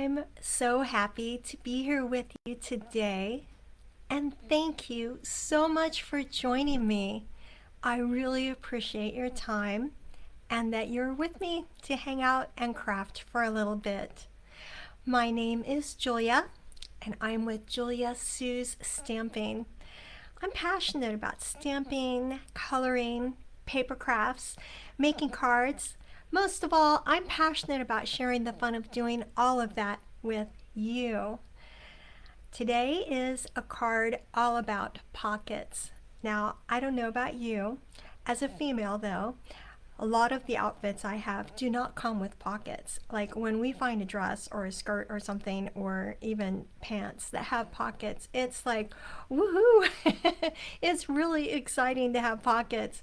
I'm so happy to be here with you today, and thank you so much for joining me. I really appreciate your time and that you're with me to hang out and craft for a little bit. My name is Julia, and I'm with Julia Sue's Stamping. I'm passionate about stamping, coloring, paper crafts, making cards. Most of all, I'm passionate about sharing the fun of doing all of that with you. Today is a card all about pockets. Now, I don't know about you. As a female, though, a lot of the outfits I have do not come with pockets. Like when we find a dress or a skirt or something, or even pants that have pockets, it's like, woohoo! It's really exciting to have pockets.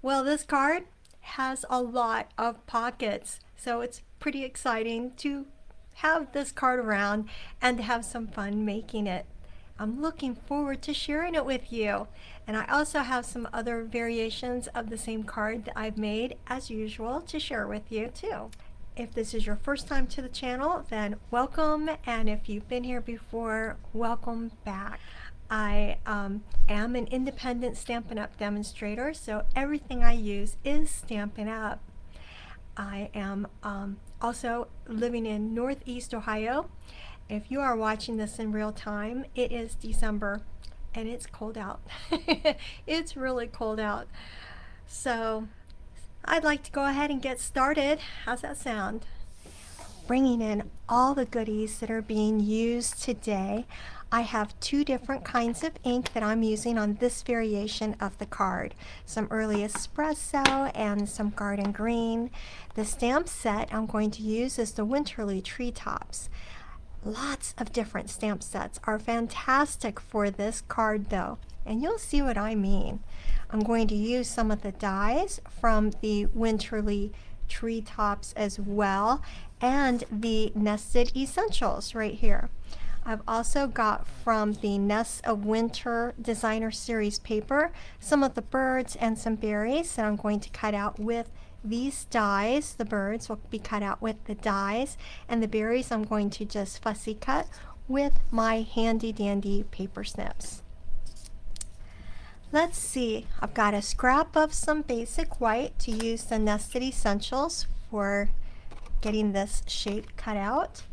Well, this card has a lot of pockets, so it's pretty exciting to have this card around and to have some fun making it. I'm looking forward to sharing it with you. And I also have some other variations of the same card that I've made as usual to share with you too. If this is your first time to the channel, then welcome, and if you've been here before, welcome back. I am an independent Stampin' Up! Demonstrator, so everything I use is Stampin' Up! I am also living in Northeast Ohio. If you are watching this in real time, it is December and it's cold out. It's really cold out. So I'd like to go ahead and get started. How's that sound? Bringing in all the goodies that are being used today. I have two different kinds of ink that I'm using on this variation of the card. Some early espresso and some garden green. The stamp set I'm going to use is the Winterly Treetops. Lots of different stamp sets are fantastic for this card though, and you'll see what I mean. I'm going to use some of the dies from the Winterly Treetops as well, and the Nested Essentials right here. I've also got from the Nests of Winter Designer Series paper some of the birds and some berries that I'm going to cut out with these dies. The birds will be cut out with the dies, and the berries I'm going to just fussy cut with my handy dandy paper snips. Let's see, I've got a scrap of some basic white to use the Nested Essentials for getting this shape cut out.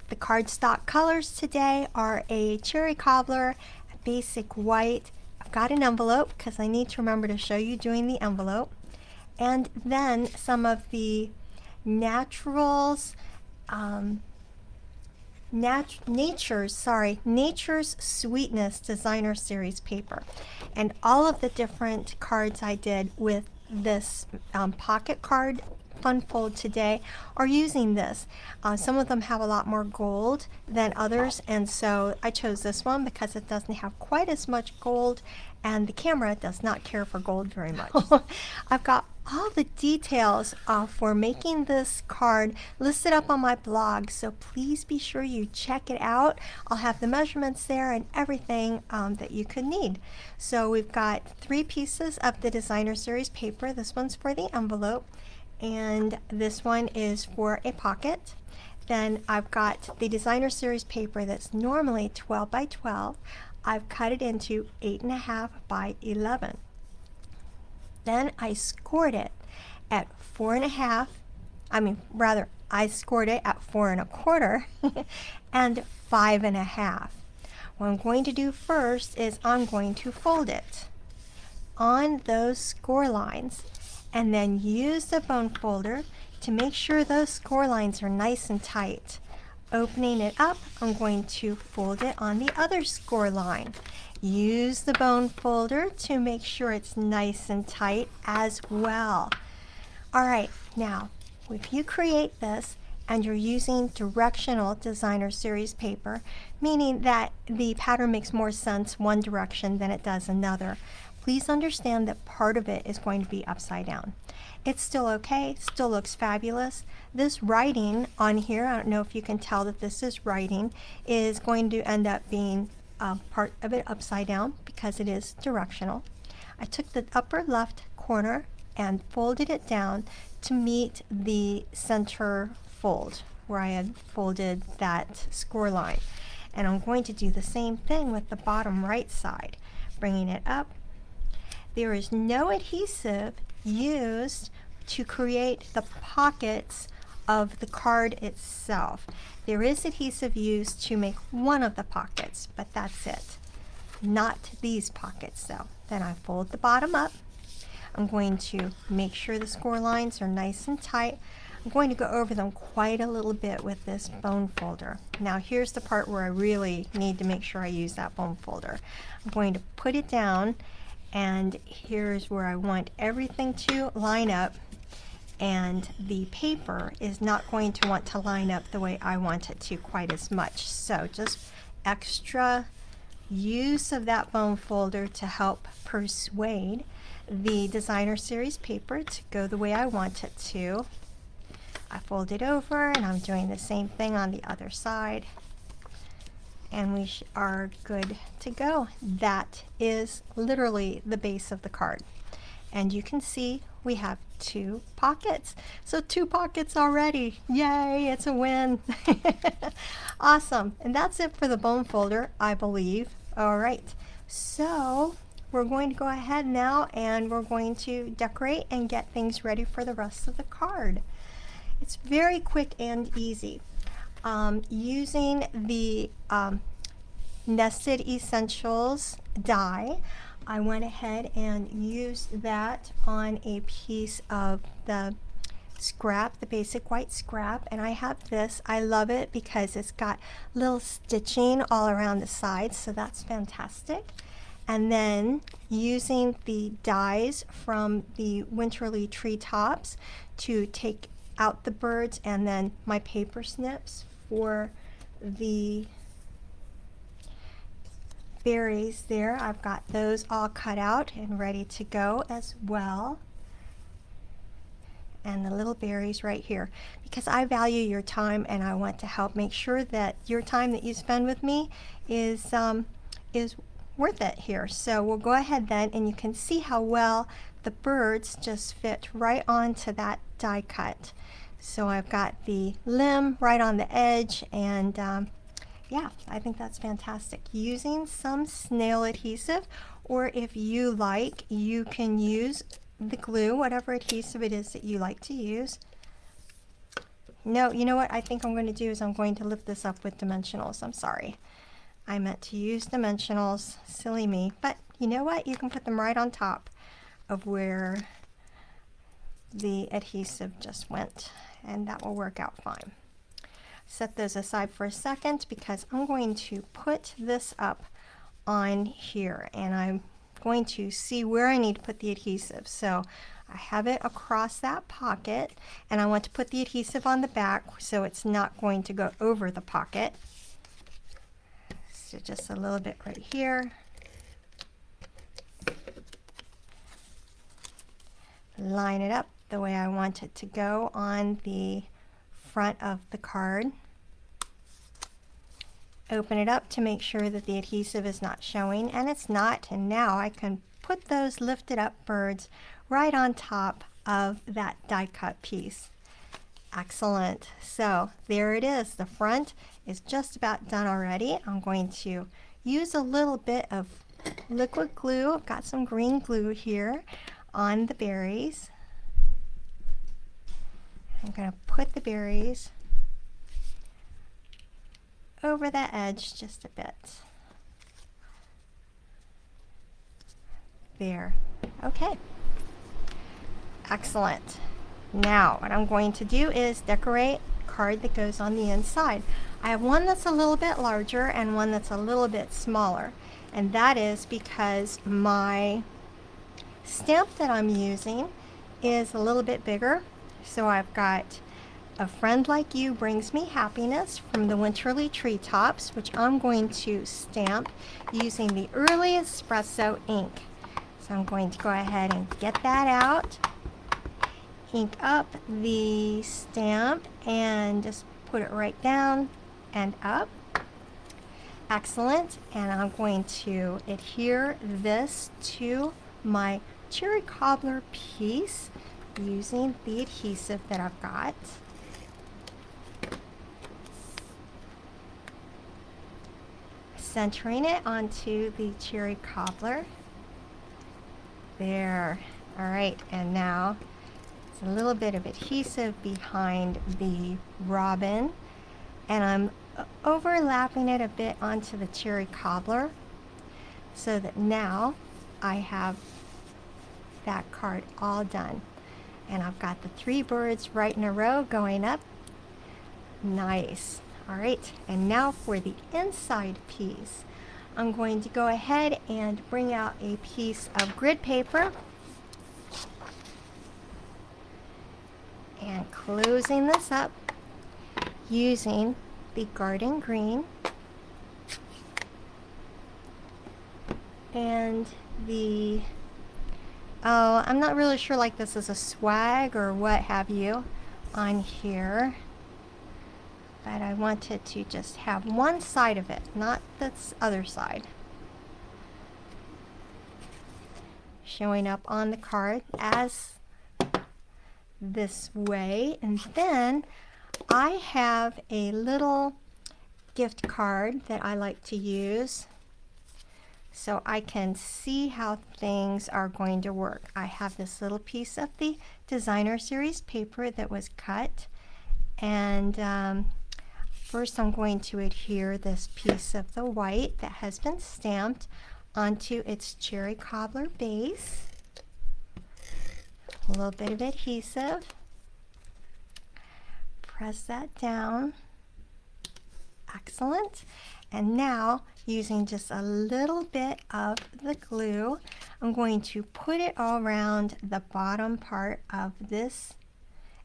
The cardstock colors today are a cherry cobbler, a basic white. I've got an envelope because I need to remember to show you doing the envelope. And then some of the Nature's Sweetness Designer Series paper. And all of the different cards I did with this pocket card fun fold today are using this. Some of them have a lot more gold than others, and so I chose this one because it doesn't have quite as much gold, and the camera does not care for gold very much. I've got all the details for making this card listed up on my blog, so please be sure you check it out. I'll have the measurements there and everything that you could need. So we've got 3 pieces of the Designer Series paper. This one's for the envelope, and this one is for a pocket. Then I've got the Designer Series paper that's normally 12 by 12. I've cut it into 8.5 by 11. Then I scored it at 4.5. I scored it at 4.25 and 5.5. What I'm going to do first is I'm going to fold it on those score lines, and then use the bone folder to make sure those score lines are nice and tight. Opening it up, I'm going to fold it on the other score line. Use the bone folder to make sure it's nice and tight as well. Alright, now if you create this and you're using directional Designer Series paper, meaning that the pattern makes more sense one direction than it does another, please understand that part of it is going to be upside down. It's still okay, still looks fabulous. This writing on here, I don't know if you can tell that this is writing, is going to end up being part of it upside down because it is directional. I took the upper left corner and folded it down to meet the center fold where I had folded that score line. And I'm going to do the same thing with the bottom right side, bringing it up. There is no adhesive used to create the pockets of the card itself. There is adhesive used to make one of the pockets, but that's it. Not these pockets though. Then I fold the bottom up. I'm going to make sure the score lines are nice and tight. I'm going to go over them quite a little bit with this bone folder. Now here's the part where I really need to make sure I use that bone folder. I'm going to put it down, and here's where I want everything to line up, and the paper is not going to want to line up the way I want it to quite as much. So just extra use of that bone folder to help persuade the designer series paper to go the way I want it to. I fold it over, and I'm doing the same thing on the other side, and we are good to go. That is literally the base of the card, and you can see we have 2 pockets. So 2 pockets already. Yay, it's a win. Awesome. And that's it for the bone folder, I believe. All right, so we're going to go ahead now, and we're going to decorate and get things ready for the rest of the card. It's very quick and easy. Using the Nested Essentials die, I went ahead and used that on a piece of the scrap, the basic white scrap, and I have this. I love it because it's got little stitching all around the sides, so that's fantastic. And then using the dies from the Winterly Treetops to take out the birds, and then my paper snips for the berries there. I've got those all cut out and ready to go as well. And the little berries right here, because I value your time and I want to help make sure that your time that you spend with me is worth it here. So we'll go ahead then, and you can see how well the birds just fit right onto that die cut. So I've got the limb right on the edge, and yeah, I think that's fantastic. Using some snail adhesive, or if you like, you can use the glue, whatever adhesive it is that you like to use. No, you know what I think I'm going to do is I'm going to lift this up with dimensionals. I'm sorry. I meant to use dimensionals. Silly me. But you know what? You can put them right on top of where the adhesive just went, and that will work out fine. Set those aside for a second, because I'm going to put this up on here, and I'm going to see where I need to put the adhesive. So I have it across that pocket, and I want to put the adhesive on the back so it's not going to go over the pocket. So just a little bit right here. Line it up the way I want it to go on the front of the card. Open it up to make sure that the adhesive is not showing, and it's not. And now I can put those lifted up birds right on top of that die cut piece. Excellent. So there it is. The front is just about done already. I'm going to use a little bit of liquid glue. I've got some green glue here on the berries. I'm going to put the berries over the edge just a bit. There. Okay. Excellent. Now what I'm going to do is decorate the card that goes on the inside. I have one that's a little bit larger and one that's a little bit smaller, and that is because my stamp that I'm using is a little bit bigger. So I've got A Friend Like You Brings Me Happiness from the Winterly Treetops, which I'm going to stamp using the Early Espresso ink. So I'm going to go ahead and get that out, ink up the stamp, and just put it right down and up. Excellent. And I'm going to adhere this to my cherry cobbler piece using the adhesive that I've got. centering it onto the cherry cobbler. There. All right, and now it's a little bit of adhesive behind the robin, and I'm overlapping it a bit onto the cherry cobbler so that now I have that card all done. And I've got the 3 birds right in a row going up. Nice. All right, and now for the inside piece. I'm going to go ahead and bring out a piece of grid paper and closing this up using the garden green and the, oh, I'm not really sure, like this is a swag or what have you on here, but I wanted to just have one side of it, not this other side, showing up on the card as this way. And then I have a little gift card that I like to use so I can see how things are going to work. I have this little piece of the designer series paper that was cut, and first I'm going to adhere this piece of the white that has been stamped onto its cherry cobbler base. A little bit of adhesive. Press that down. Excellent. And now, using just a little bit of the glue, I'm going to put it all around the bottom part of this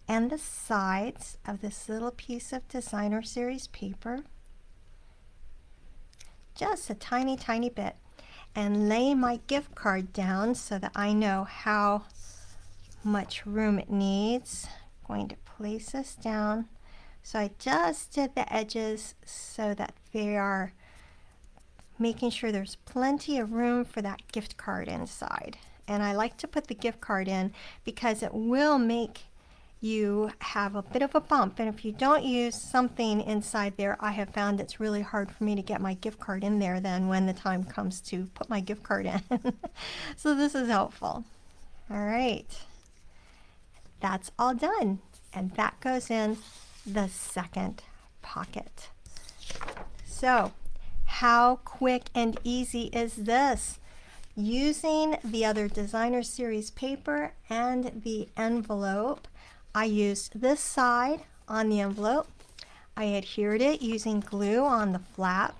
and the sides of this little piece of designer series paper. Just a tiny, tiny bit. And lay my gift card down so that I know how much room it needs. I'm going to place this down. So I just did the edges so that they are making sure there's plenty of room for that gift card inside. And I like to put the gift card in because it will make you have a bit of a bump. And if you don't use something inside there, I have found it's really hard for me to get my gift card in there then when the time comes to put my gift card in. So this is helpful. All right. That's all done. And that goes in the second pocket. So how quick and easy is this? Using the other designer series paper and the envelope, I used this side on the envelope. I adhered it using glue on the flap.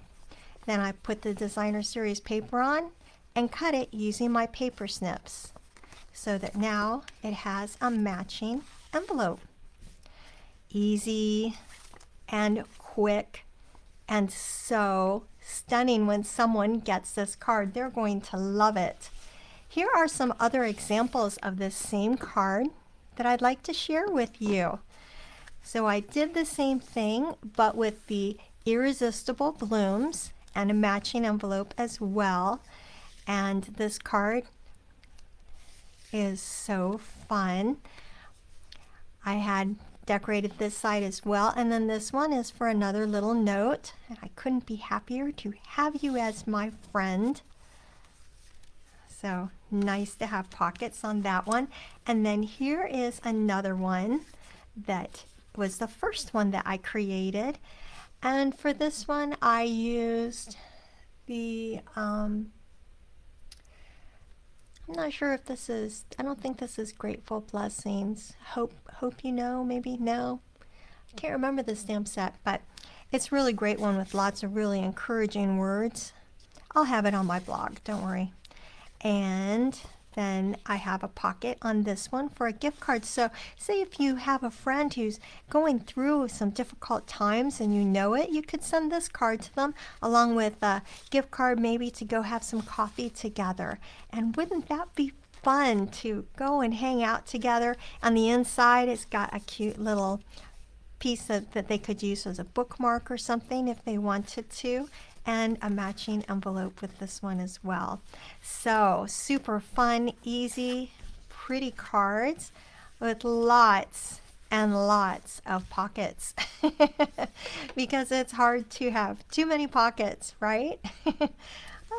Then I put the designer series paper on and cut it using my paper snips so that now it has a matching envelope. Easy and quick and so stunning. When someone gets this card, they're going to love it. Here are some other examples of this same card that I'd like to share with you. So I did the same thing, but with the irresistible blooms and a matching envelope as well. And this card is so fun. I had decorated this side as well, and then this one is for another little note, and I couldn't be happier to have you as my friend. So nice to have pockets on that one. And then here is another one that was the first one that I created, and for this one I used the I'm not sure if this is, I don't think this is Grateful Blessings. Hope you know, maybe, no. I can't remember the stamp set, but it's a really great one with lots of really encouraging words. I'll have it on my blog, don't worry. And then I have a pocket on this one for a gift card. So say if you have a friend who's going through some difficult times and you know it, you could send this card to them along with a gift card maybe to go have some coffee together. And wouldn't that be fun to go and hang out together? On the inside it's got a cute little piece that they could use as a bookmark or something if they wanted to, and a matching envelope with this one as well. So super fun, easy, pretty cards with lots and lots of pockets because it's hard to have too many pockets, right?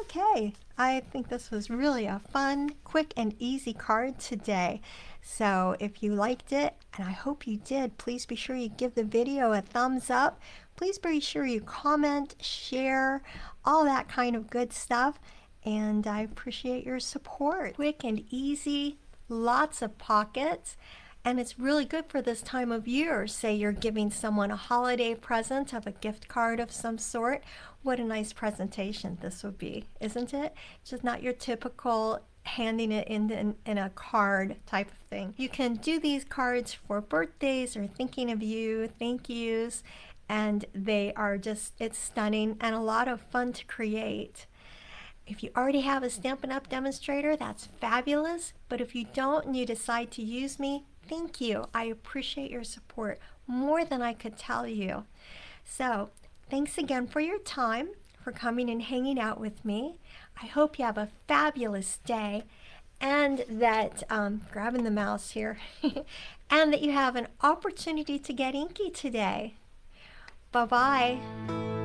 Okay, I think this was really a fun, quick, and easy card today. So if you liked it, and I hope you did, please be sure you give the video a thumbs up. Please be sure you comment, share, all that kind of good stuff. And I appreciate your support. Quick and easy, lots of pockets. And it's really good for this time of year. Say you're giving someone a holiday present of a gift card of some sort. What a nice presentation this would be, isn't it? Just not your typical handing it in a card type of thing. You can do these cards for birthdays or thinking of you, thank yous, and they are just, it's stunning and a lot of fun to create. If you already have a Stampin' Up! Demonstrator, that's fabulous. But if you don't and you decide to use me, thank you. I appreciate your support more than I could tell you. So, thanks again for your time, for coming and hanging out with me. I hope you have a fabulous day and that, grabbing the mouse here, and that you have an opportunity to get inky today. Bye-bye.